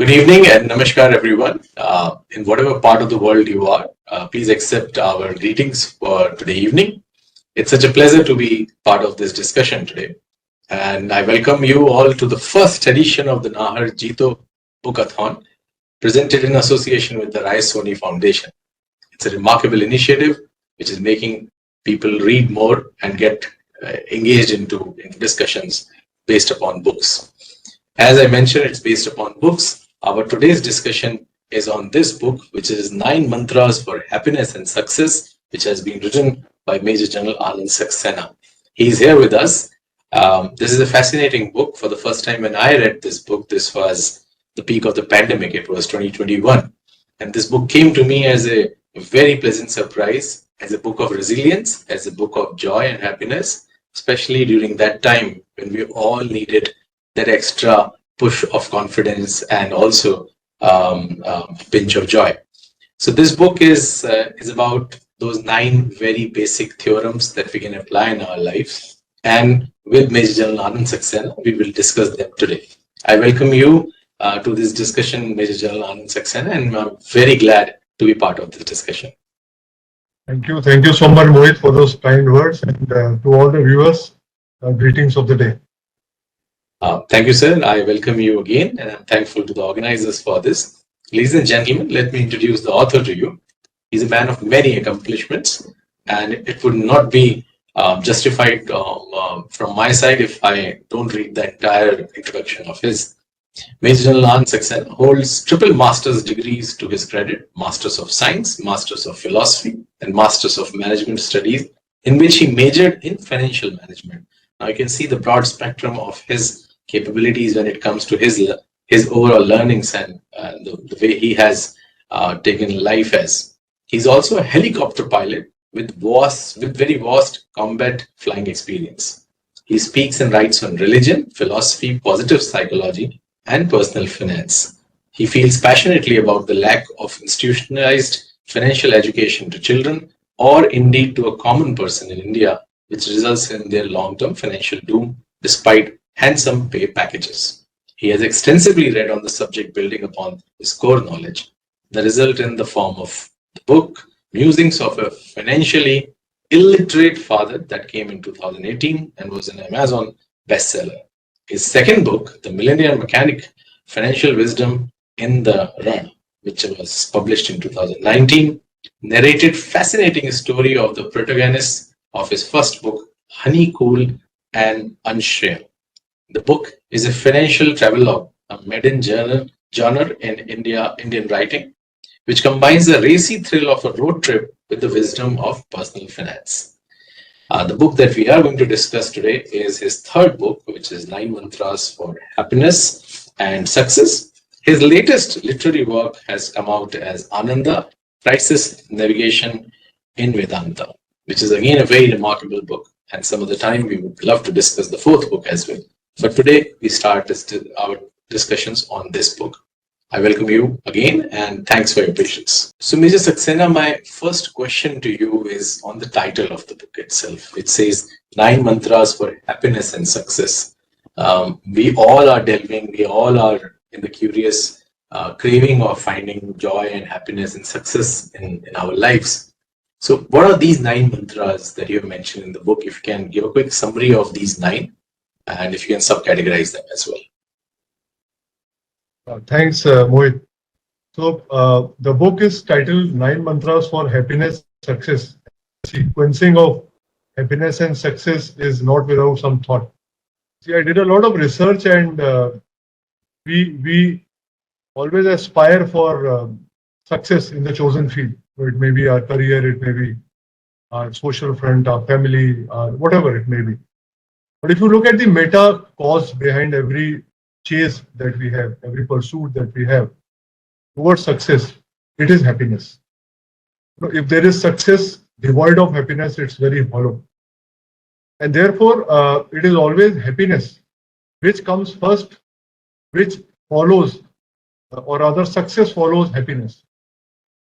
Good evening and namaskar, everyone. In whatever part of the world you are, please accept our greetings for today evening. It's such a pleasure to be part of this discussion today. And I welcome you all to the first edition of the Nahar Jito Bookathon, presented in association with the Rai Soni Foundation. It's a remarkable initiative which is making people read more and get engaged into discussions based upon books. As I mentioned, it's based upon books. Our today's discussion is on this book, which is 9 Mantras for Happiness and Success, which has been written by Major General Anand Saxena. He's here with us. This is a fascinating book. For the first time when I read this book, this was the peak of the pandemic. It was 2021. And this book came to me as a very pleasant surprise, as a book of resilience, as a book of joy and happiness, especially during that time when we all needed that extra push of confidence and also pinch of joy. So this book is about those 9 very basic theorems that we can apply in our lives. And with Major General Anand Saxena, we will discuss them today. I welcome you to this discussion, Major General Anand Saxena, and I'm very glad to be part of this discussion. Thank you so much, Mohit, for those kind words, and to all the viewers, greetings of the day. Thank you, sir. I welcome you again, and I'm thankful to the organizers for this. Ladies and gentlemen, let me introduce the author to you. He's a man of many accomplishments, and it would not be justified from my side if I don't read the entire introduction of his. Major General Anand Saxena holds triple master's degrees to his credit: Masters of Science, Masters of Philosophy, and Masters of Management Studies, in which he majored in financial management. Now you can see the broad spectrum of his capabilities when it comes to his overall learnings and the way he has taken life as. He's also a helicopter pilot with very vast combat flying experience. He speaks and writes on religion, philosophy, positive psychology, and personal finance. He feels passionately about the lack of institutionalized financial education to children, or indeed to a common person in India, which results in their long-term financial doom despite handsome pay packages. He has extensively read on the subject, building upon his core knowledge. The result in the form of the book, Musings of a Financially Illiterate Father, that came in 2018 and was an Amazon bestseller. His second book, The Millionaire Mechanic, Financial Wisdom in the Run, which was published in 2019, narrated fascinating story of the protagonist of his first book, Honey, Cool and Unshare. The book is a financial travelogue, a maiden genre in Indian writing, which combines the racy thrill of a road trip with the wisdom of personal finance. The book that we are going to discuss today is his third book, which is 9 Mantras for Happiness and Success. His latest literary work has come out as Ananda, Crisis Navigation in Vedanta, which is again a very remarkable book. And some of the time we would love to discuss the fourth book as well. But today we start our discussions on this book. I welcome you again and thanks for your patience. So Major Saxena, my first question to you is on the title of the book itself. It says 9 Mantras for Happiness and Success. We all are delving, we all are in the curious craving of finding joy and happiness and success in our lives. So what are these 9 mantras that you have mentioned in the book? If you can give a quick summary of these 9 and if you can subcategorize them as well. Thanks, Mohit. So the book is titled 9 Mantras for Happiness and Success. Sequencing of happiness and success is not without some thought. See, I did a lot of research, and we always aspire for success in the chosen field. So it may be our career, it may be our social front, our family, whatever it may be. But if you look at the meta cause behind every chase that we have, every pursuit that we have towards success, it is happiness. If there is success devoid of happiness, it's very hollow. And therefore, it is always happiness which comes first, which follows, or rather success follows happiness.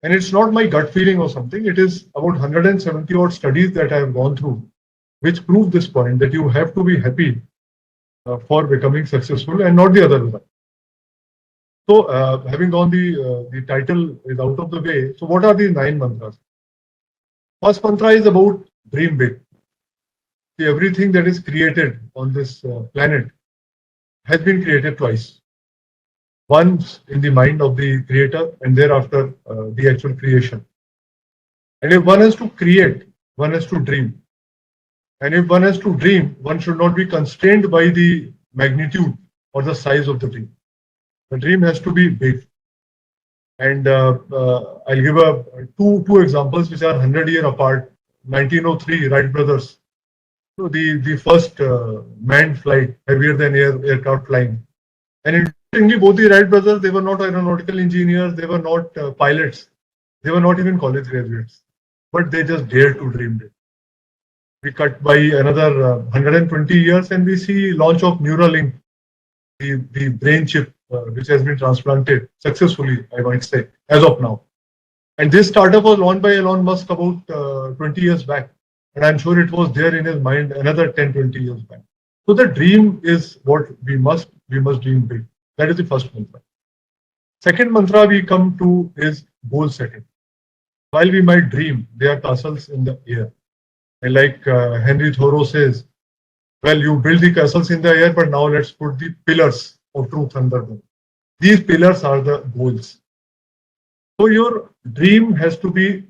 And it's not my gut feeling or something. It is about 170 odd studies that I have gone through, which prove this point, that you have to be happy for becoming successful and not the other way. So, having gone the title is out of the way. So, what are these 9 mantras? First mantra is about dream big. See, everything that is created on this planet has been created twice. Once in the mind of the creator, and thereafter the actual creation. And if one has to create, one has to dream. And if one has to dream, one should not be constrained by the magnitude or the size of the dream. The dream has to be big. And I'll give two examples which are 100 years apart. 1903, Wright brothers. So the first manned flight, heavier than aircraft flying. And interestingly, both the Wright brothers, they were not aeronautical engineers, they were not pilots, they were not even college graduates, but they just dared to dream it. We cut by another 120 years and we see launch of Neuralink, the brain chip which has been transplanted successfully, I might say, as of now. And this startup was launched by Elon Musk about 20 years back. And I'm sure it was there in his mind another 10, 20 years back. So the dream is what we must dream big. That is the first mantra. Second mantra we come to is goal setting. While we might dream, there are castles in the air. And like Henry Thoreau says, well, you build the castles in the air, but now let's put the pillars of truth under them. These pillars are the goals. So your dream has to be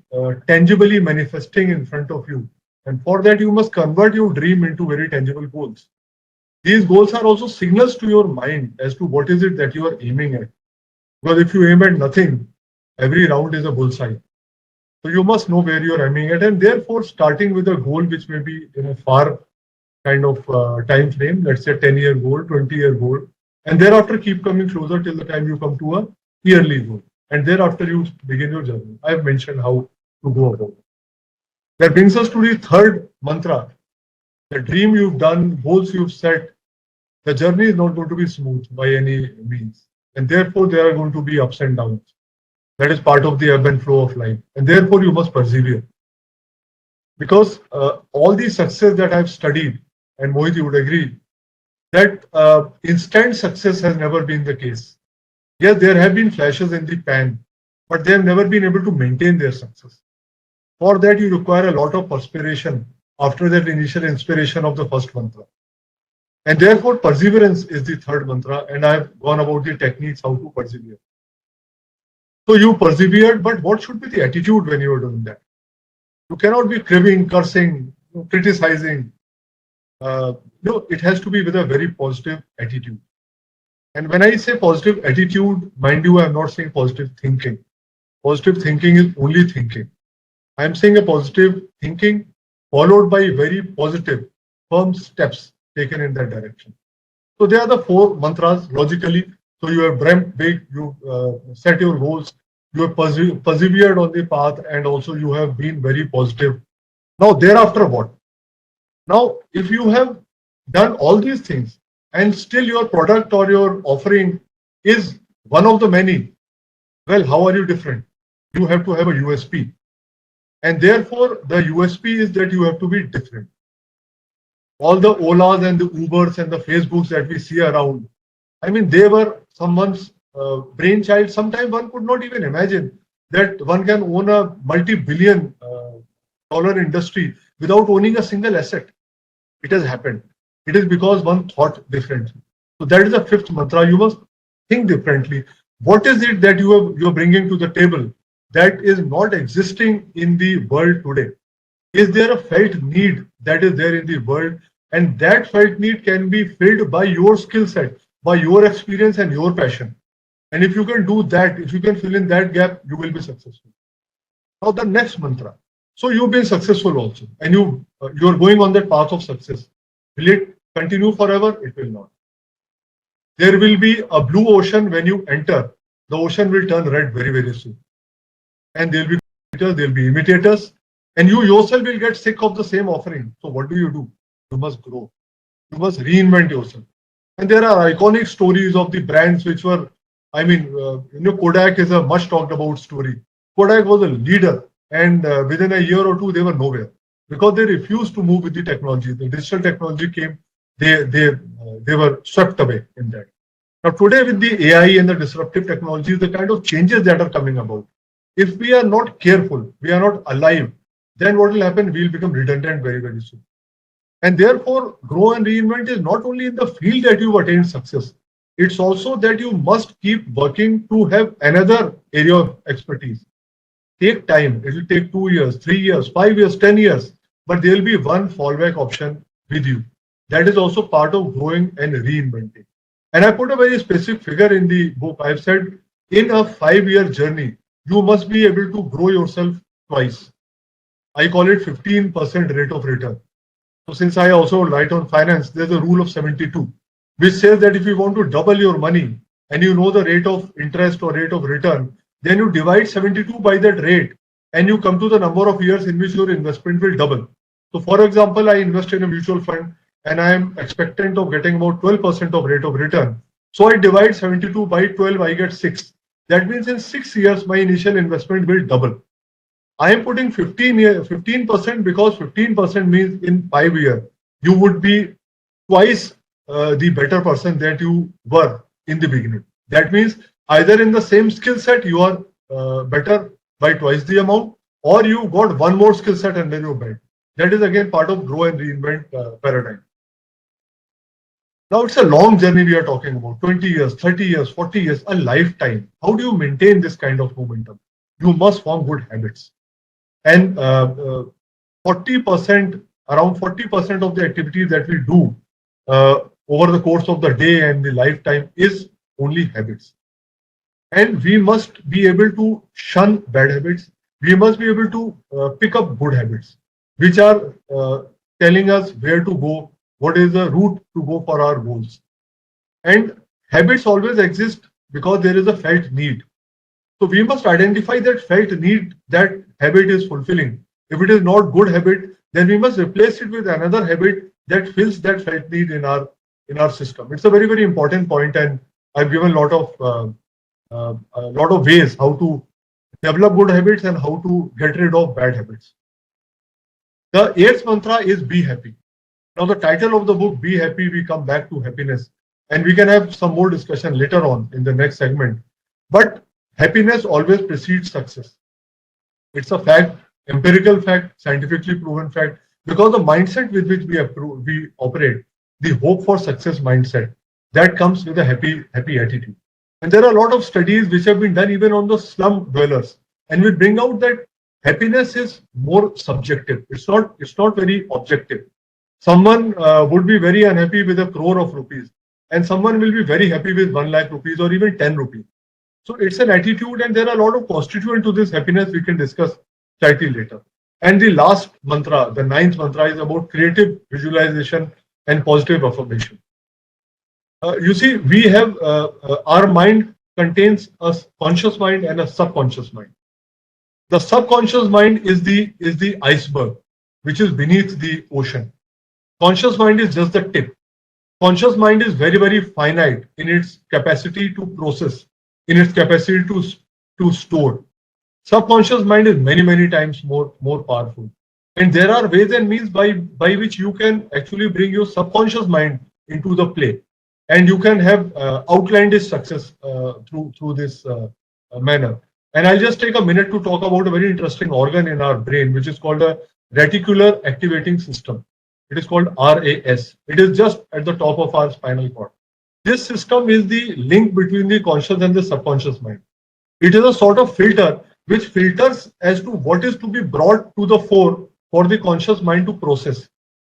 tangibly manifesting in front of you. And for that, you must convert your dream into very tangible goals. These goals are also signals to your mind as to what is it that you are aiming at. Because if you aim at nothing, every round is a bullseye. So you must know where you are aiming at, and therefore starting with a goal which may be in a far kind of time frame, let's say 10-year goal, 20-year goal, and thereafter keep coming closer till the time you come to a yearly goal. And thereafter you begin your journey. I have mentioned how to go about it. That brings us to the third mantra. The dream you've done, goals you've set, the journey is not going to be smooth by any means. And therefore there are going to be ups and downs. That is part of the ebb and flow of life. And therefore you must persevere. Because all the success that I've studied, and Mohit, you would agree, that instant success has never been the case. Yes, there have been flashes in the pan, but they have never been able to maintain their success. For that, you require a lot of perspiration after that initial inspiration of the first mantra. And therefore, perseverance is the third mantra, and I've gone about the techniques how to persevere. So you persevered, but what should be the attitude when you are doing that? You cannot be cribbing, cursing, criticizing. No, it has to be with a very positive attitude. And when I say positive attitude, mind you, I'm not saying positive thinking. Positive thinking is only thinking. I'm saying a positive thinking followed by very positive, firm steps taken in that direction. So there are the four mantras logically. So you have dreamt big, you set your goals, you have persevered on the path, and also you have been very positive. Now, thereafter what? Now, if you have done all these things and still your product or your offering is one of the many, well, how are you different? You have to have a USP. And therefore, the USP is that you have to be different. All the Olas and the Ubers and the Facebooks that we see around, I mean, they were someone's brainchild. Sometimes one could not even imagine that one can own a multi-billion dollar industry without owning a single asset. It has happened. It is because one thought differently. So that is the fifth mantra. You must think differently. What is it that you're bringing to the table that is not existing in the world today? Is there a felt need that is there in the world? And that felt need can be filled by your skill set, by your experience and your passion. And if you can do that, if you can fill in that gap, you will be successful. Now the next mantra. So you've been successful also, and you're going on that path of success. Will it continue forever? It will not. There will be a blue ocean when you enter. The ocean will turn red very, very soon. And there'll be imitators, and you yourself will get sick of the same offering. So what do? You must grow. You must reinvent yourself. And there are iconic stories of the brands which were, I mean, Kodak is a much talked about story. Kodak was a leader, and within a year or two, they were nowhere because they refused to move with the technology. The digital technology came, they were swept away in that. Now, today with the AI and the disruptive technologies, the kind of changes that are coming about, if we are not careful, we are not alive, then what will happen? We'll become redundant very, very soon. And therefore, grow and reinvent is not only in the field that you attain success, it's also that you must keep working to have another area of expertise. Take time. It will take 2 years, 3 years, 5 years, 10 years, but there will be one fallback option with you. That is also part of growing and reinventing. And I put a very specific figure in the book. I've said in a 5 year journey, you must be able to grow yourself twice. I call it 15% rate of return. So since I also write on finance, there's a rule of 72, which says that if you want to double your money and you know the rate of interest or rate of return, then you divide 72 by that rate and you come to the number of years in which your investment will double. So for example, I invest in a mutual fund and I am expectant of getting about 12% of rate of return. So I divide 72 by 12, I get 6. That means in 6 years, my initial investment will double. I am putting 15% because 15% means in 5 years, you would be twice the better person that you were in the beginning. That means either in the same skill set, you are better by twice the amount, or you got one more skill set and then you bet. That is again part of grow and reinvent paradigm. Now it's a long journey we are talking about 20 years, 30 years, 40 years, a lifetime. How do you maintain this kind of momentum? You must form good habits. And 40%, around 40% of the activities that we do over the course of the day and the lifetime is only habits. And we must be able to shun bad habits. We must be able to pick up good habits, which are telling us where to go, what is the route to go for our goals. And habits always exist because there is a felt need. So we must identify that felt need that habit is fulfilling. If it is not good habit, then we must replace it with another habit that fills that felt need in our system. It's a very, very important point, and I've given a lot of ways how to develop good habits and how to get rid of bad habits. The eighth mantra is be happy. Now the title of the book, Be Happy, we come back to happiness, and we can have some more discussion later on in the next segment. But happiness always precedes success. It's a fact, empirical fact, scientifically proven fact, because the mindset with which we operate, the hope for success mindset, that comes with a happy attitude. And there are a lot of studies which have been done even on the slum dwellers, and we bring out that happiness is more subjective. It's not very objective. Someone would be very unhappy with 1 crore of rupees, and someone will be very happy with 1 lakh rupees or even 10 rupees. So it's an attitude, and there are a lot of constituents to this happiness we can discuss slightly later. And the last mantra, the ninth mantra, is about creative visualization and positive affirmation. You see, we have our mind contains a conscious mind and a subconscious mind. The subconscious mind is the iceberg, which is beneath the ocean. Conscious mind is just the tip. Conscious mind is very, very finite in its capacity to process, in its capacity to store. Subconscious mind is many, many times more powerful. And there are ways and means by which you can actually bring your subconscious mind into the play. And you can have outlandish success through this manner. And I'll just take a minute to talk about a very interesting organ in our brain, which is called a reticular activating system. It is called RAS. It is just at the top of our spinal cord. This system is the link between the conscious and the subconscious mind. It is a sort of filter which filters as to what is to be brought to the fore for the conscious mind to process.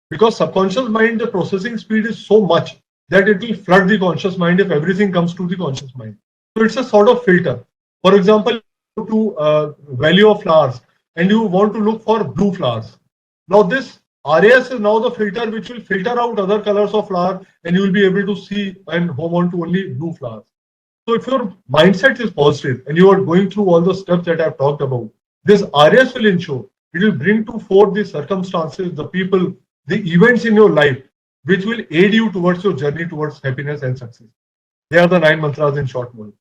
Because subconscious mind, the processing speed is so much that it will flood the conscious mind if everything comes to the conscious mind. So it's a sort of filter. For example, you go to value of flowers and you want to look for blue flowers. Now this RAS is now the filter which will filter out other colors of flower, and you will be able to see and home on to only blue flowers. So if your mindset is positive and you are going through all the steps that I've talked about, this RAS will ensure it will bring to fore the circumstances, the people, the events in your life which will aid you towards your journey towards happiness and success. They are the 9 mantras in short mode.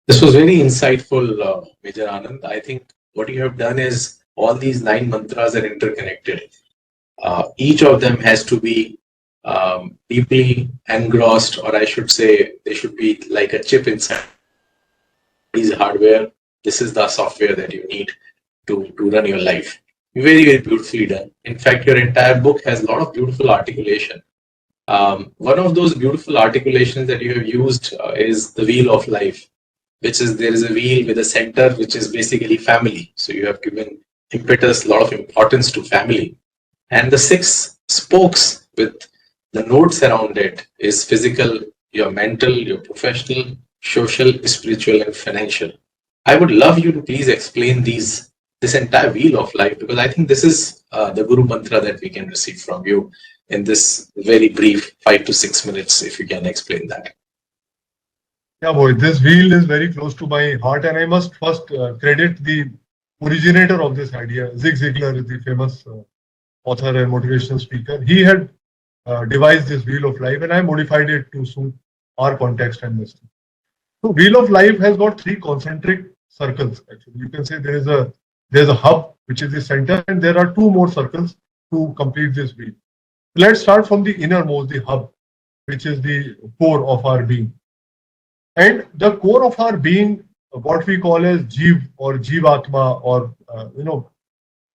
This was very insightful, Major Anand. I think what you have done is all these 9 mantras are interconnected. Each of them has to be deeply engrossed, or I should say, they should be like a chip inside these hardware. This is the software that you need to run your life. Very, very beautifully done. In fact, your entire book has a lot of beautiful articulation. One of those beautiful articulations that you have used is the wheel of life, which is there is a wheel with a center, which is basically family. So you have given impetus, a lot of importance to family. And the six spokes with the nodes around it is physical, your mental, your professional, social, spiritual, and financial. I would love you to please explain this entire wheel of life, because I think this is the Guru Mantra that we can receive from you in this very brief 5 to 6 minutes, if you can explain that. Yeah, boy, this wheel is very close to my heart, and I must first credit the originator of this idea. Zig Ziglar is the famous author and motivational speaker. He had devised this wheel of life, and I modified it to suit our context and wisdom. So, wheel of life has got three concentric circles. Actually, you can say there's a hub which is the center, and there are two more circles to complete this wheel. Let's start from the innermost, the hub, which is the core of our being. And the core of our being, what we call as Jeev or Jivatma, or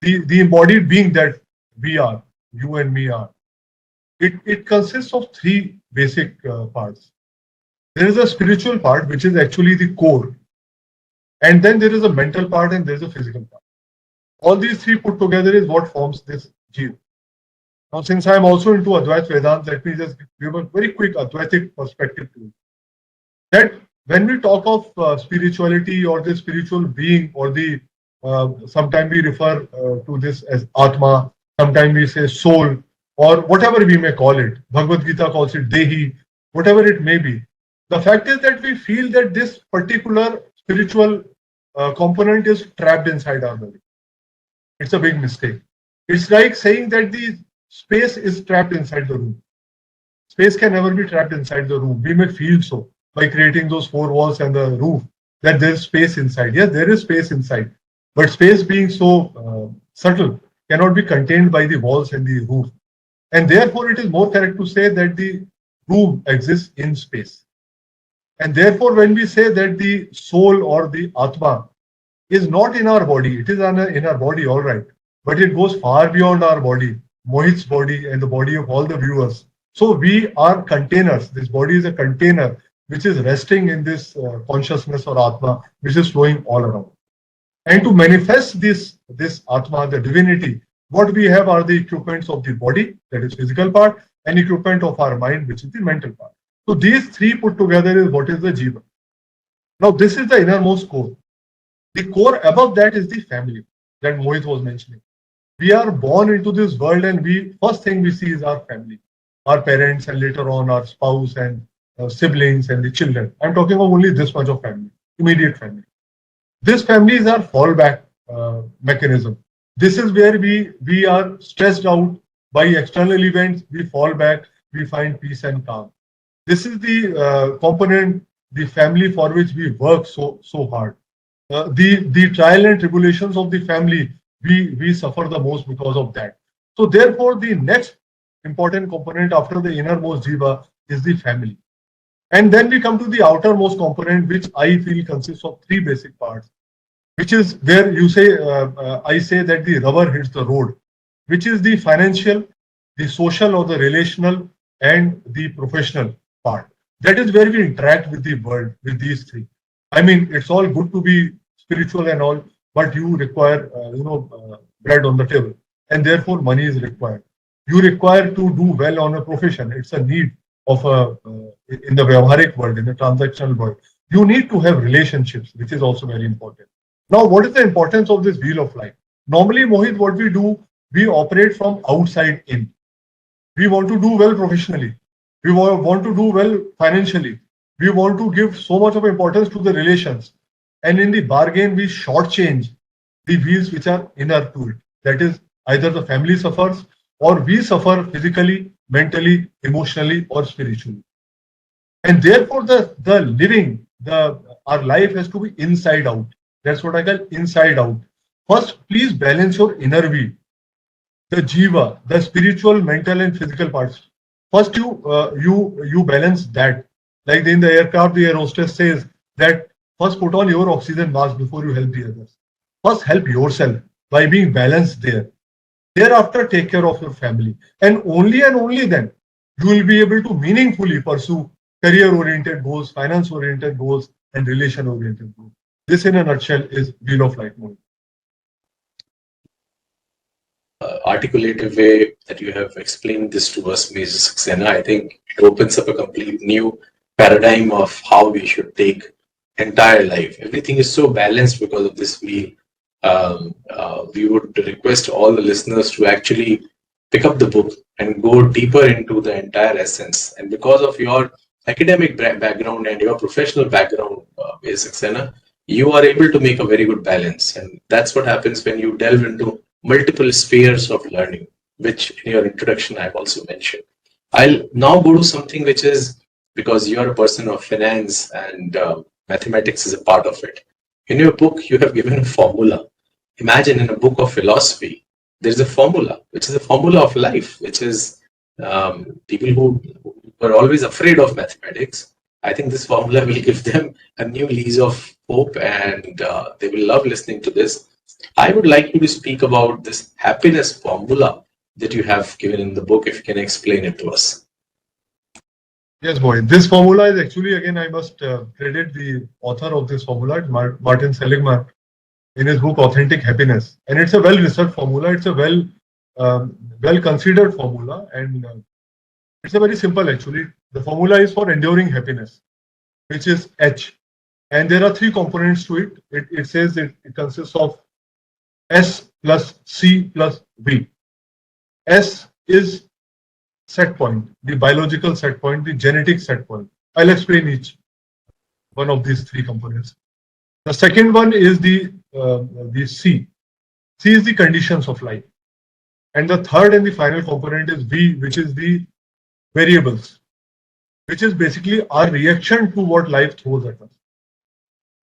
the embodied being that we are, you and me are. It consists of three basic parts. There is a spiritual part, which is actually the core, and then there is a mental part, and there is a physical part. All these three put together is what forms this Jeev. Now, since I am also into Advait Vedanta, let me just give a very quick Advaitic perspective to it. That when we talk of spirituality or the spiritual being, or the sometimes we refer to this as Atma, sometimes we say soul, or whatever we may call it. Bhagavad Gita calls it Dehi, whatever it may be. The fact is that we feel that this particular spiritual component is trapped inside our body. It's a big mistake. It's like saying that the space is trapped inside the room. Space can never be trapped inside the room. We may feel so by creating those four walls and the roof, that there is space inside. Yes, there is space inside. But space, being so subtle, cannot be contained by the walls and the roof. And therefore, it is more correct to say that the room exists in space. And therefore, when we say that the soul or the Atma is not in our body, it is in our body, all right, but it goes far beyond our body, Mohit's body, and the body of all the viewers. So we are containers. This body is a container which is resting in this consciousness or Atma, which is flowing all around. And to manifest this Atma, the divinity, what we have are the equipments of the body, that is physical part, and equipment of our mind, which is the mental part. So these three put together is what is the Jiva. Now this is the innermost core. The core above that is the family that Mohit was mentioning. We are born into this world, and first thing we see is our family, our parents, and later on our spouse and siblings and the children. I'm talking of only this much of family, immediate family. This family is our fallback mechanism. This is where we are stressed out by external events. We fall back. We find peace and calm. This is the component, the family for which we work so hard. The trial and tribulations of the family, we suffer the most because of that. So therefore, the next important component after the innermost jiva is the family. And then we come to the outermost component, which I feel consists of three basic parts, which is where you say, I say that the rubber hits the road, which is the financial, the social or the relational, and the professional part. That is where we interact with the world with these three. I mean, it's all good to be spiritual and all, but you require, bread on the table, and therefore money is required. You require to do well on a profession. It's a need of in the Vyavharik world, in the transactional world. You need to have relationships, which is also very important. Now, what is the importance of this wheel of life? Normally, Mohit, what we do, we operate from outside in. We want to do well professionally. We want to do well financially. We want to give so much of importance to the relations. And in the bargain, we shortchange the wheels which are inner to it. That is, either the family suffers or we suffer physically, mentally, emotionally, or spiritually. And therefore, the living, our life has to be inside out. That's what I call inside out. First, please balance your inner wheel, the jiva, the spiritual, mental, and physical parts. First, you balance that. Like in the aircraft, the air hostess says that first put on your oxygen mask before you help the others. First, help yourself by being balanced there. Thereafter, take care of your family, and only then you will be able to meaningfully pursue career-oriented goals, finance-oriented goals, and relation-oriented goals. This, in a nutshell, is Wheel of Life model. Articulated way that you have explained this to us, Mr. Saxena, I think it opens up a complete new paradigm of how we should take entire life. Everything is so balanced because of this wheel. We would request all the listeners to actually pick up the book and go deeper into the entire essence. And because of your academic background and your professional background, Mr. Saxena, you are able to make a very good balance. And that's what happens when you delve into multiple spheres of learning, which in your introduction I've also mentioned. I'll now go to something which is, because you're a person of finance and mathematics is a part of it. In your book, you have given a formula. Imagine in a book of philosophy, there's a formula, which is a formula of life, which is people who were always afraid of mathematics. I think this formula will give them a new lease of hope, and they will love listening to this. I would like you to speak about this happiness formula that you have given in the book, if you can explain it to us. Yes, boy. This formula is actually, again, I must credit the author of this formula, Martin Seligman, in his book Authentic Happiness. And it's a well-researched formula. It's a well-considered formula. And it's a very simple, actually. The formula is for enduring happiness, which is H. And there are three components to it. It says it consists of S plus C plus V. S is set point, the biological set point, the genetic set point. I'll explain each one of these three components. The second one is the C. C is the conditions of life. And the third and the final component is V, which is the variables, which is basically our reaction to what life throws at us.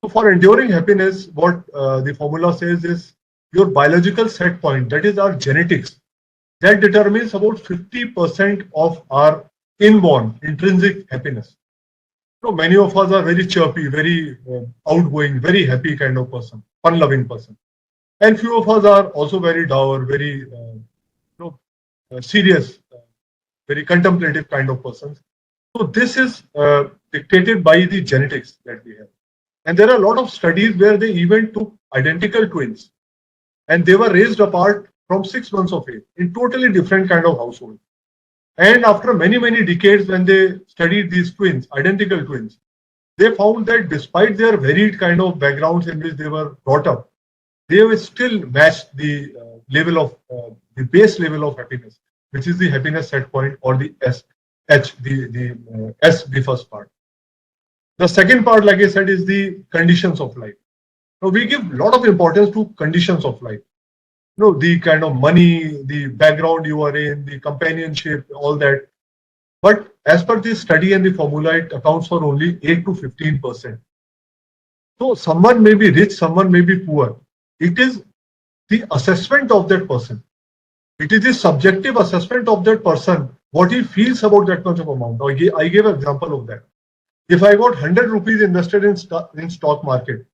So for enduring happiness, what the formula says is your biological set point, that is our genetics, that determines about 50% of our inborn intrinsic happiness. So many of us are very chirpy, very outgoing, very happy kind of person, fun-loving person. And few of us are also very dour, very serious, very contemplative kind of persons. So this is dictated by the genetics that we have. And there are a lot of studies where they even took identical twins and they were raised apart from 6 months of age in totally different kind of household. And after many, many decades, when they studied these twins, identical twins, they found that despite their varied kind of backgrounds in which they were brought up, they were still matched the level of the base level of happiness, which is the happiness set point, or the S, H, the S, the first part. The second part, like I said, is the conditions of life. Now we give a lot of importance to conditions of life. The kind of money, the background you are in, the companionship, all that. But as per this study and the formula, it accounts for only 8 to 15%. So someone may be rich, someone may be poor. It is the assessment of that person. It is the subjective assessment of that person, what he feels about that much of amount. I gave an example of that. If I got 100 rupees invested in stock market,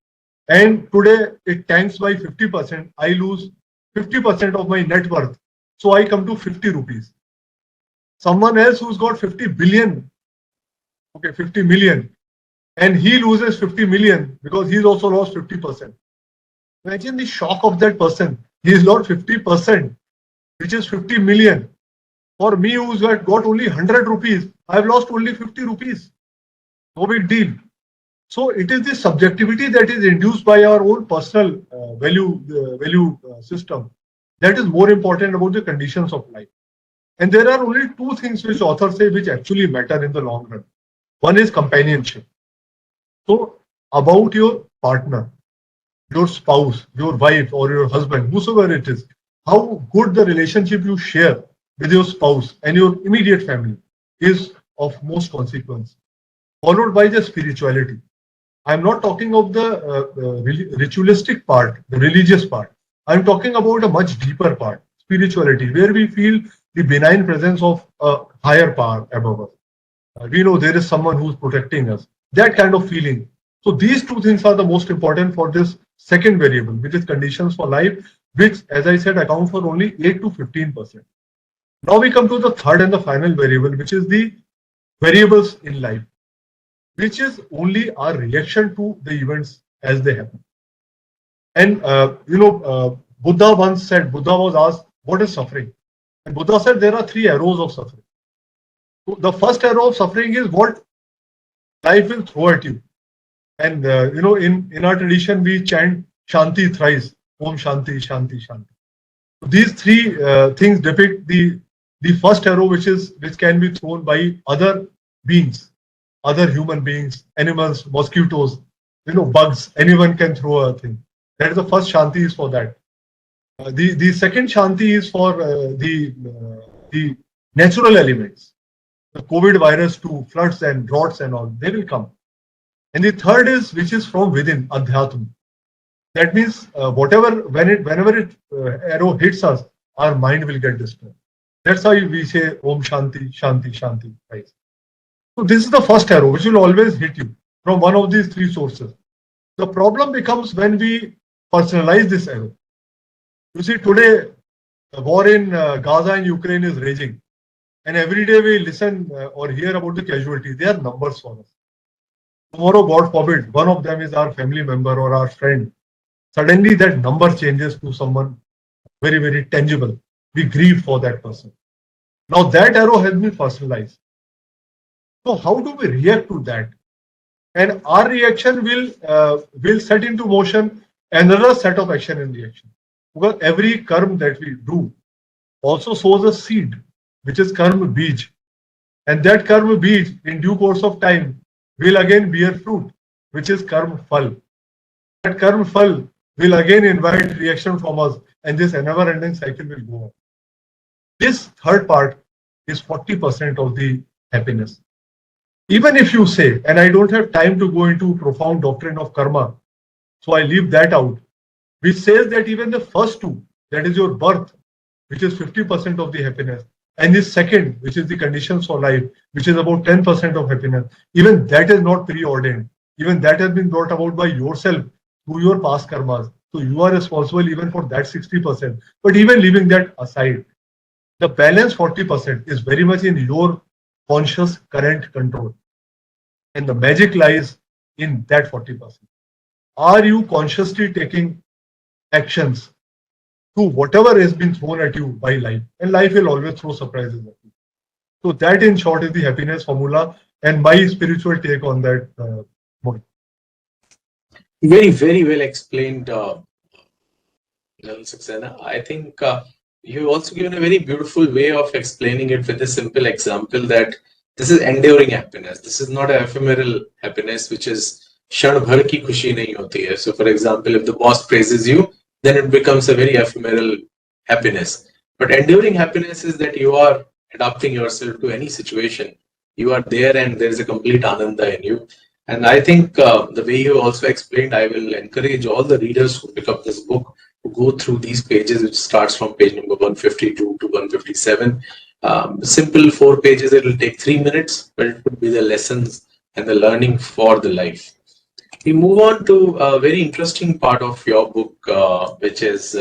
and today it tanks by 50%, I lose 50% of my net worth. So I come to 50 rupees. Someone else who's got 50 billion, 50 million, and he loses 50 million because he's also lost 50%. Imagine the shock of that person. He's lost 50%, which is 50 million. For me, who's got only 100 rupees, I've lost only 50 rupees. No big deal. So it is the subjectivity that is induced by our own personal value system that is more important about the conditions of life. And there are only two things which authors say which actually matter in the long run. One is companionship. So about your partner, your spouse, your wife or your husband, whosoever it is, how good the relationship you share with your spouse and your immediate family is of most consequence. Followed by the spirituality. I'm not talking of the ritualistic part, the religious part. I'm talking about a much deeper part, spirituality, where we feel the benign presence of a higher power above us. We know there is someone who's protecting us. That kind of feeling. So these two things are the most important for this second variable, which is conditions for life, which, as I said, account for only 8 to 15%. Now we come to the third and the final variable, which is the variables in life, which is only our reaction to the events as they happen. And Buddha once said, Buddha was asked, what is suffering? And Buddha said there are three arrows of suffering. So the first arrow of suffering is what life will throw at you. And in our tradition, we chant Shanti thrice, Om Shanti, Shanti, Shanti. So these three things depict the first arrow, which can be thrown by other beings, other human beings, animals, mosquitoes, bugs. Anyone can throw a thing. That is the first Shanti is for that. The second Shanti is for the natural elements. The COVID virus too, floods and droughts and all, they will come. And the third is which is from within, Adhyatma. That means whenever it arrow hits us, our mind will get disturbed. That's why we say Om Shanti, Shanti, Shanti. Right? So this is the first arrow which will always hit you from one of these three sources. The problem becomes when we personalize this arrow. You see, today the war in Gaza and Ukraine is raging, and every day we listen or hear about the casualties. They are numbers for us. Tomorrow, God forbid, one of them is our family member or our friend. Suddenly, that number changes to someone very, very tangible. We grieve for that person. Now, that arrow has been personalized. So, how do we react to that? And our reaction will set into motion another set of action and reaction. Because every karma that we do also sows a seed, which is karma bij. And that karma bij, in due course of time, will again bear fruit, which is karma phal. That karma phal will again invite reaction from us, and this never-ending cycle will go on. This third part is 40% of the happiness. Even if you say, and I don't have time to go into profound doctrine of karma, so I leave that out, which says that even the first two, that is your birth, which is 50% of the happiness, and the second, which is the conditions for life, which is about 10% of happiness, even that is not preordained. Even that has been brought about by yourself through your past karmas. So you are responsible even for that 60%. But even leaving that aside, the balance 40% is very much in your conscious current control. And the magic lies in that 40%. Are you consciously taking actions to whatever has been thrown at you by life? And life will always throw surprises at you. So that in short is the happiness formula and my spiritual take on that point. Very, very well explained, Saxena. I think you've also given a very beautiful way of explaining it with a simple example that this is enduring happiness. This is not an ephemeral happiness, which is क्षण भर की खुशी नहीं होती है. So, for example, if the boss praises you, then it becomes a very ephemeral happiness. But enduring happiness is that you are adapting yourself to any situation. You are there and there is a complete ananda in you. And I think the way you also explained, I will encourage all the readers who pick up this book to go through these pages, which starts from page number 152 to 157. Simple 4 pages, it will take 3 minutes, but it would be the lessons and the learning for the life. We move on to a very interesting part of your book, which is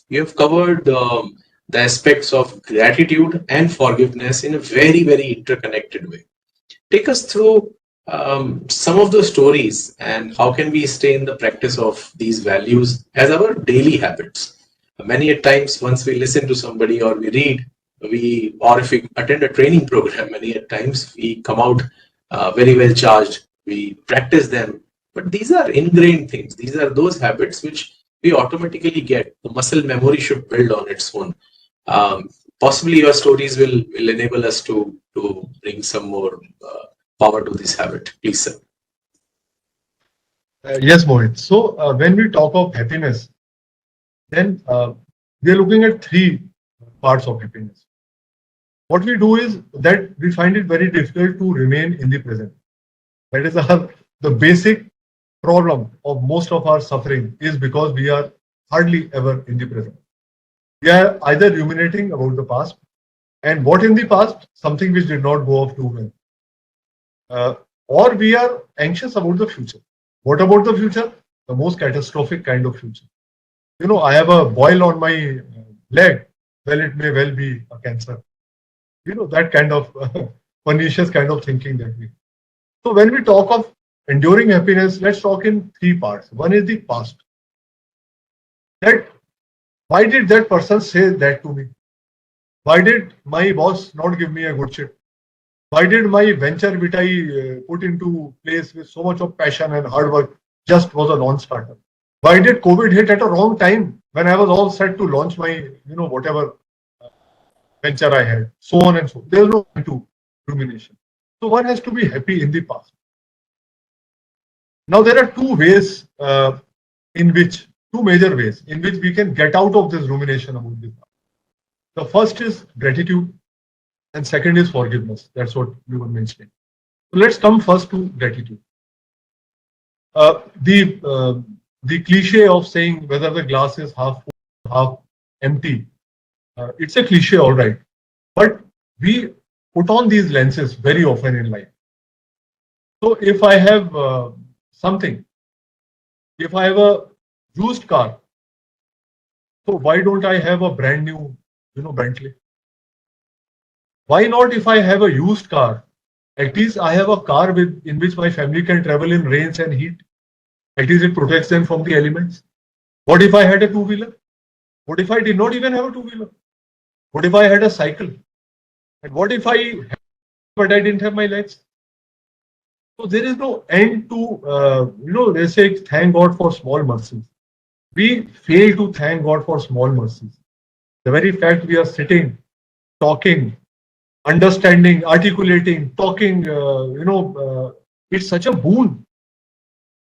you have covered the aspects of gratitude and forgiveness in a very, very interconnected way. Take us through some of the stories and how can we stay in the practice of these values as our daily habits. Many a times, once we listen to somebody or we read, or if we attend a training program, many a times we come out very well charged. We practice them. But these are ingrained things. These are those habits which we automatically get. The muscle memory should build on its own. Possibly your stories will enable us to bring some more power to this habit. Please, sir. Yes, Mohit. So when we talk of happiness, then we are looking at 3 parts of happiness. What we do is that we find it very difficult to remain in the present. That is the basic problem of most of our suffering is because we are hardly ever in the present. We are either ruminating about the past And what in the past? Something which did not go off too well. Or we are anxious about the future. What about the future? The most catastrophic kind of future. I have a boil on my leg. Well, it may well be a cancer. That kind of pernicious kind of thinking that we. So when we talk of enduring happiness, let's talk in three parts. One is the past. That why did that person say that to me? Why did my boss not give me a good shit? Why did my venture which I put into place with so much of passion and hard work just was a non-starter? Why did COVID hit at a wrong time when I was all set to launch my, whatever venture I had, so on and so. There's no end to rumination. So one has to be happy in the past. Now there are two major ways in which we can get out of this rumination about the past. The first is gratitude, and second is forgiveness. That's what you were mentioning. So let's come first to gratitude. The cliche of saying whether the glass is half full or half empty, it's a cliche, all right. But we put on these lenses very often in life. So if I have something, if I have a used car, so why don't I have a brand new, Bentley? Why not if I have a used car? At least I have a car in which my family can travel in rains and heat. At least it protects them from the elements. What if I had a two-wheeler? What if I did not even have a two-wheeler? What if I had a cycle? And what if but I didn't have my legs? So there is no end to, they say thank God for small mercies. We fail to thank God for small mercies. The very fact we are sitting, talking, understanding, articulating, talking, it's such a boon.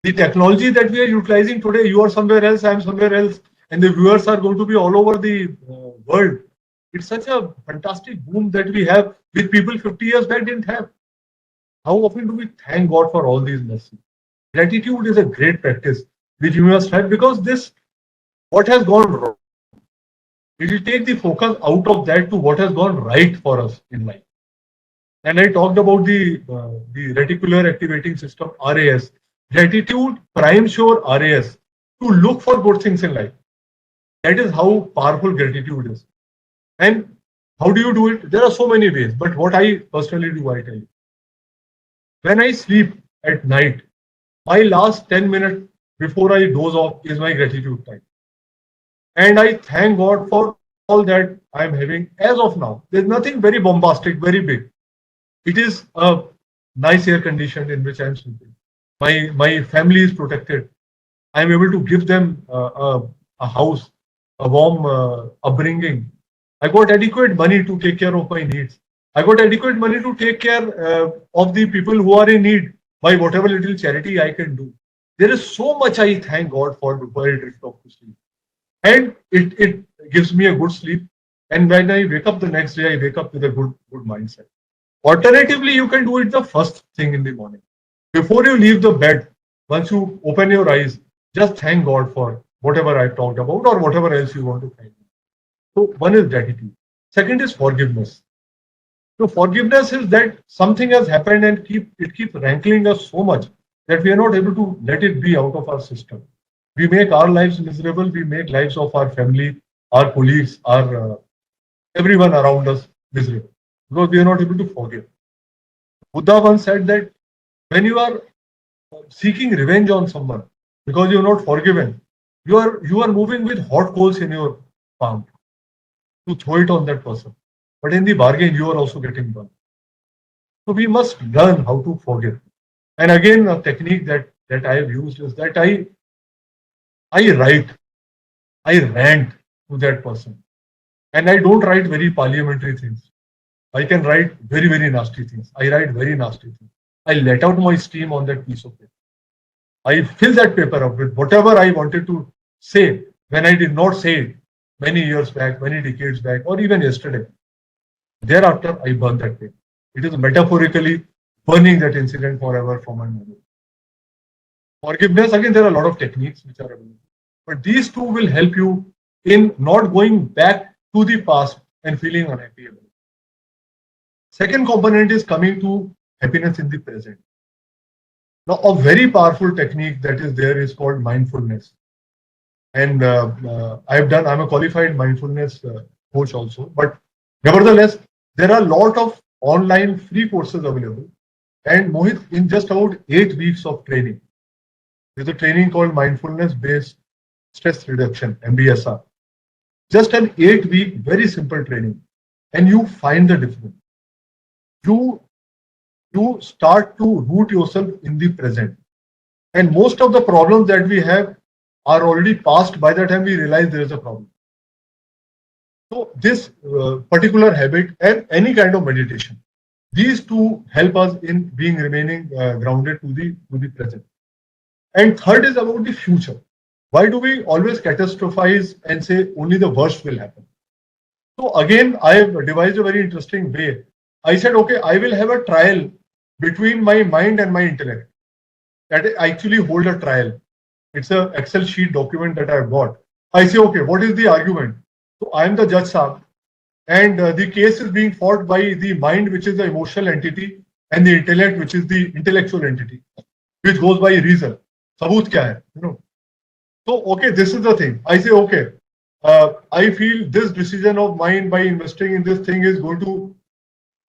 The technology that we are utilizing today, you are somewhere else, I am somewhere else, and the viewers are going to be all over the world. It's such a fantastic boom that we have, which people 50 years back didn't have. How often do we thank God for all these blessings? Gratitude is a great practice which you must have, because what has gone wrong, it will take the focus out of that to what has gone right for us in life. And I talked about the reticular activating system, RAS. Gratitude primes your RAS to look for good things in life. That is how powerful gratitude is. And how do you do it? There are so many ways, but what I personally do, I tell you. When I sleep at night, my last 10 minutes before I doze off is my gratitude time. And I thank God for all that I'm having as of now. There's nothing very bombastic, very big. It is a nice air condition in which I'm sleeping. My family is protected. I'm able to give them a house, a warm upbringing. I got adequate money to take care of my needs. I got adequate money to take care of the people who are in need by whatever little charity I can do. There is so much I thank God for before I drift off to sleep. And it gives me a good sleep. And when I wake up the next day, I wake up with a good mindset. Alternatively, you can do it the first thing in the morning. Before you leave the bed, once you open your eyes, just thank God for whatever I talked about or whatever else you want to thank. So one is gratitude. Second is forgiveness. So forgiveness is that something has happened and it keeps rankling us so much that we are not able to let it be out of our system. We make our lives miserable. We make lives of our family, our colleagues, our everyone around us miserable because we are not able to forgive. Buddha once said that when you are seeking revenge on someone because you are not forgiven, you are moving with hot coals in your palm to throw it on that person. But in the bargain, you are also getting burned. So we must learn how to forgive. And again, a technique that I have used is that I write, I rant to that person. And I don't write very parliamentary things. I can write very, very nasty things. I write very nasty things. I let out my steam on that piece of paper. I fill that paper up with whatever I wanted to say when I did not say it many years back, many decades back, or even yesterday. Thereafter, I burn that paper. It is metaphorically burning that incident forever from my memory. Forgiveness, again, there are a lot of techniques which are available. But these two will help you in not going back to the past and feeling unhappy about it. Second component is coming to happiness in the present. Now, a very powerful technique that is there is called mindfulness. And I'm a qualified mindfulness coach also. But nevertheless, there are a lot of online free courses available. And Mohit, in just about 8 weeks of training, there's a training called mindfulness based stress reduction, MBSR. Just an 8 week, very simple training. And you find the difference. You you start to root yourself in the present. And most of the problems that we have are already past by the time we realize there is a problem. So this particular habit and any kind of meditation, these two help us in being remaining grounded to the present. And third is about the future. Why do we always catastrophize and say only the worst will happen? So again, I have devised a very interesting way. I said, okay, I will have a trial between my mind and my intellect. That I actually hold a trial. It's a Excel sheet document that I've got. I say, okay, what is the argument? So I am the judge, sir, and the case is being fought by the mind, which is the emotional entity, and the intellect, which is the intellectual entity, which goes by reason. Sabut kya hai? So, okay, this is the thing. I say, okay, I feel this decision of mine by investing in this thing is going to,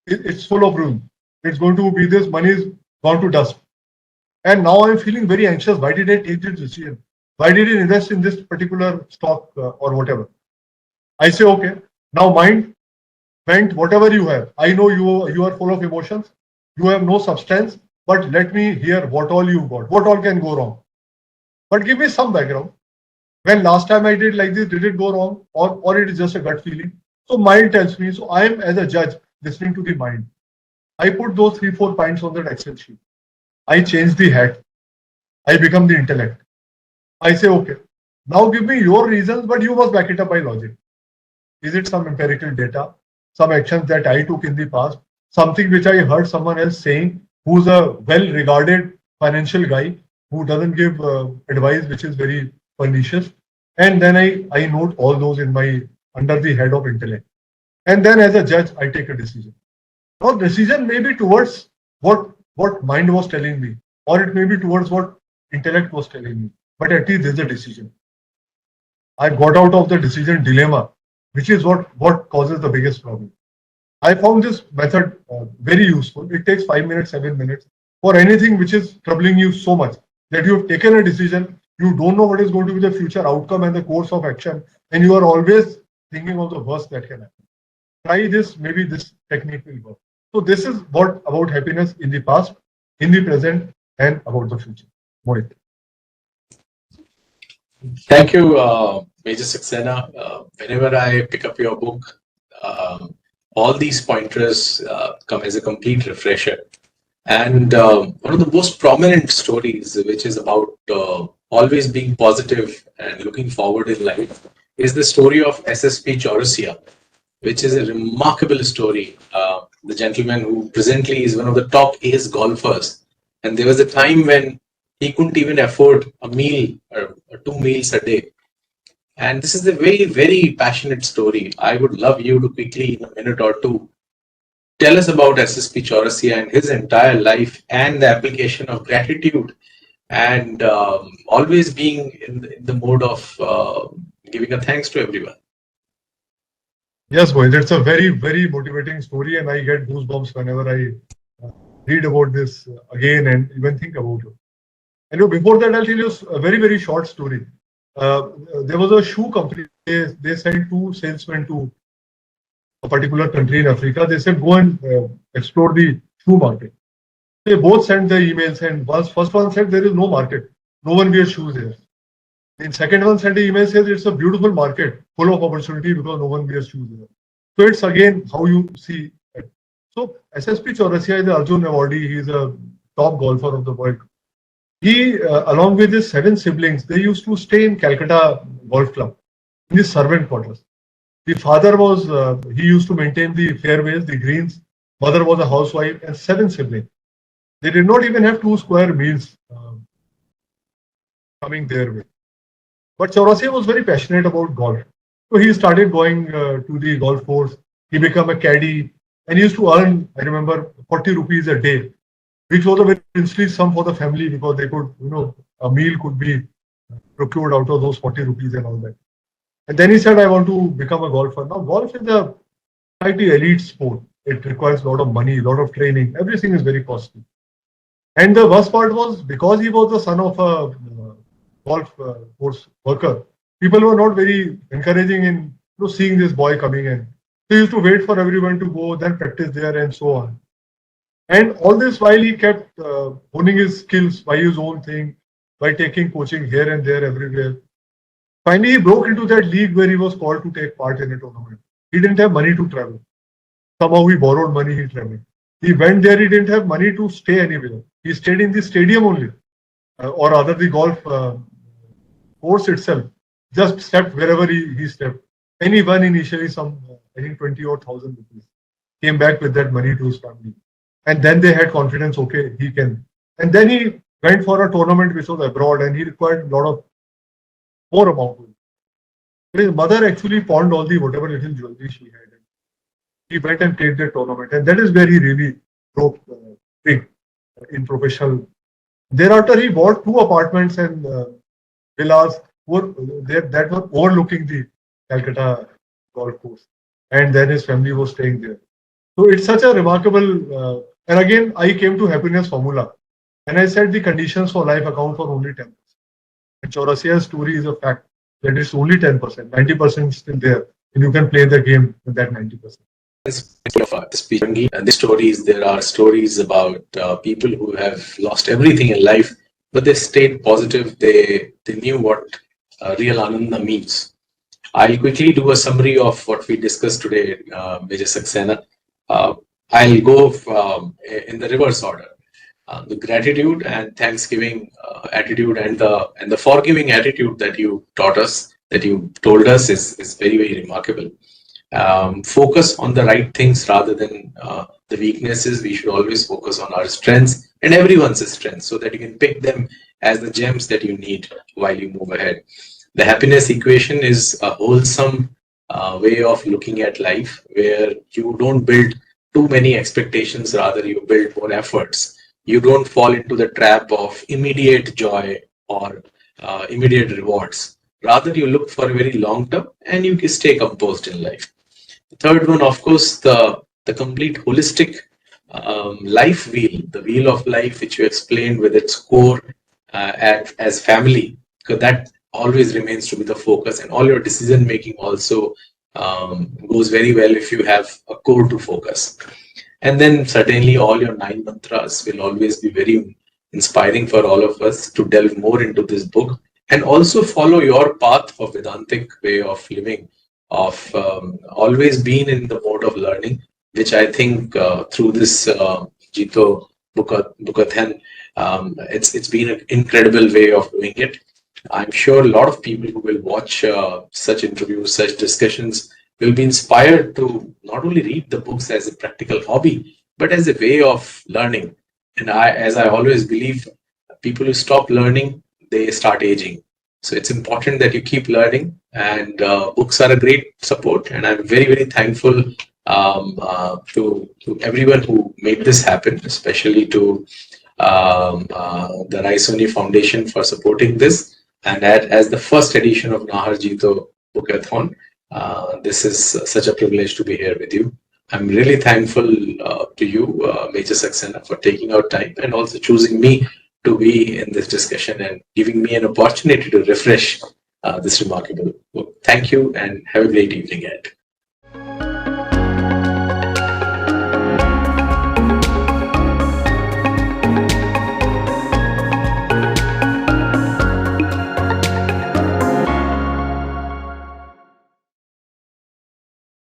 it's full of ruin. It's going to be this money is gone to dust. And now I'm feeling very anxious. Why did I take this decision? Why did I invest in this particular stock or whatever? I say, okay, now mind, vent whatever you have. I know you are full of emotions. You have no substance, but let me hear what all you got. What all can go wrong? But give me some background. When last time I did like this, did it go wrong? Or it is just a gut feeling? So mind tells me. So I am as a judge listening to the mind. I put those 3-4 points on that Excel sheet. I change the hat. I become the intellect. I say, okay, now give me your reasons, but you must back it up by logic. Is it some empirical data, some actions that I took in the past, something which I heard someone else saying, who's a well-regarded financial guy, who doesn't give advice which is very pernicious? And then I note all those in my under the head of intellect. And then as a judge, I take a decision. Now, decision may be towards what mind was telling me, or it may be towards what intellect was telling me. But at least there's a decision. I got out of the decision dilemma, which is what causes the biggest problem. I found this method very useful. It takes 5 minutes, 7 minutes for anything which is troubling you so much that you have taken a decision, you don't know what is going to be the future outcome and the course of action, and you are always thinking of the worst that can happen. Try this, maybe this technique will work. So this is what about happiness in the past, in the present, and about the future. Mohit. Thank you, Major Saxena. Whenever I pick up your book, all these pointers come as a complete refresher. And one of the most prominent stories, which is about always being positive and looking forward in life, is the story of SSP Chaurasia, which is a remarkable story. The gentleman who presently is one of the top ace golfers. And there was a time when he couldn't even afford a meal or 2 meals a day. And this is a very, very passionate story. I would love you to quickly, in a minute or two, tell us about SSP Chaurasia and his entire life and the application of gratitude and always being in the mode of giving a thanks to everyone. Yes, Mohit, it's a very, very motivating story, and I get goosebumps whenever I read about this again and even think about it. And before that, I'll tell you a very, very short story. There was a shoe company. They sent two salesmen to a particular country in Africa. They said, go and explore the shoe market. They both sent their emails, and first one said there is no market. No one wears shoes here. The second one sent an email says it's a beautiful market full of opportunity because no one wears shoes here. So it's again how you see it. So SSP Chaurasia is the Arjun awardee. He's a top golfer of the world. He, along with his 7 siblings, they used to stay in Calcutta Golf Club in the servant quarters. The father was, he used to maintain the fairways, the greens. Mother was a housewife and 7 siblings. They did not even have 2 square meals coming their way. But Chaurasia was very passionate about golf. So he started going to the golf course. He became a caddy and he used to earn, I remember, 40 rupees a day, which was a very princely sum for the family because they could, a meal could be procured out of those 40 rupees and all that. And then he said, I want to become a golfer. Now, golf is a slightly elite sport. It requires a lot of money, a lot of training. Everything is very costly. And the worst part was because he was the son of a golf course worker, people were not very encouraging in seeing this boy coming in. They used to wait for everyone to go, then practice there and so on. And all this while he kept honing his skills by his own thing, by taking coaching here and there everywhere. Finally, he broke into that league where he was called to take part in a tournament. He didn't have money to travel. Somehow he borrowed money, he traveled. He went there, he didn't have money to stay anywhere. He stayed in the stadium only, or rather the golf course itself. Just stepped wherever he stepped. And he won initially some, I think 20 or 1,000 rupees. Came back with that money to his family. And then they had confidence, okay, he can. And then he went for a tournament which was abroad and he required a lot of more amount. His mother actually pawned all the whatever little jewelry she had. He went and played the tournament. And that is where he really broke big in professional. Thereafter, he bought 2 apartments and villas that were overlooking the Calcutta golf course. And then his family was staying there. So it's such a remarkable, and again, I came to happiness formula. And I said the conditions for life account for only 10%. And Chaurasia's story is a fact that it's only 10%. 90% is still there. And you can play the game with that 90%. And the stories, there are stories about people who have lost everything in life, but they stayed positive. They knew what real Ananda means. I'll quickly do a summary of what we discussed today, Major Saxena. I'll go in the reverse order. The gratitude and thanksgiving attitude and the forgiving attitude that you taught us, that you told us is very, very remarkable. Focus on the right things rather than the weaknesses. We should always focus on our strengths and everyone's strengths so that you can pick them as the gems that you need while you move ahead. The happiness equation is a wholesome way of looking at life where you don't build too many expectations, rather you build more efforts. You don't fall into the trap of immediate joy or immediate rewards. Rather, you look for a very long term and you can stay composed in life. The third one, of course, the complete holistic life wheel, the wheel of life, which you explained with its core as family, because that always remains to be the focus, and all your decision making also goes very well if you have a core to focus. And then certainly all your 9 mantras will always be very inspiring for all of us to delve more into this book and also follow your path of Vedantic way of living, of always being in the mode of learning, which I think through this Jito Bukathan, it's been an incredible way of doing it. I'm sure a lot of people who will watch such interviews, such discussions, will be inspired to not only read the books as a practical hobby, but as a way of learning. And as I always believe, people who stop learning, they start aging. So it's important that you keep learning, and books are a great support. And I'm very, very thankful to everyone who made this happen, especially to the Raisoni Foundation for supporting this. And as the first edition of Nahar Jito Bookathon, this is such a privilege to be here with you. I'm really thankful to you, Major Saxena, for taking out time and also choosing me to be in this discussion and giving me an opportunity to refresh this remarkable book. Thank you and have a great evening ahead.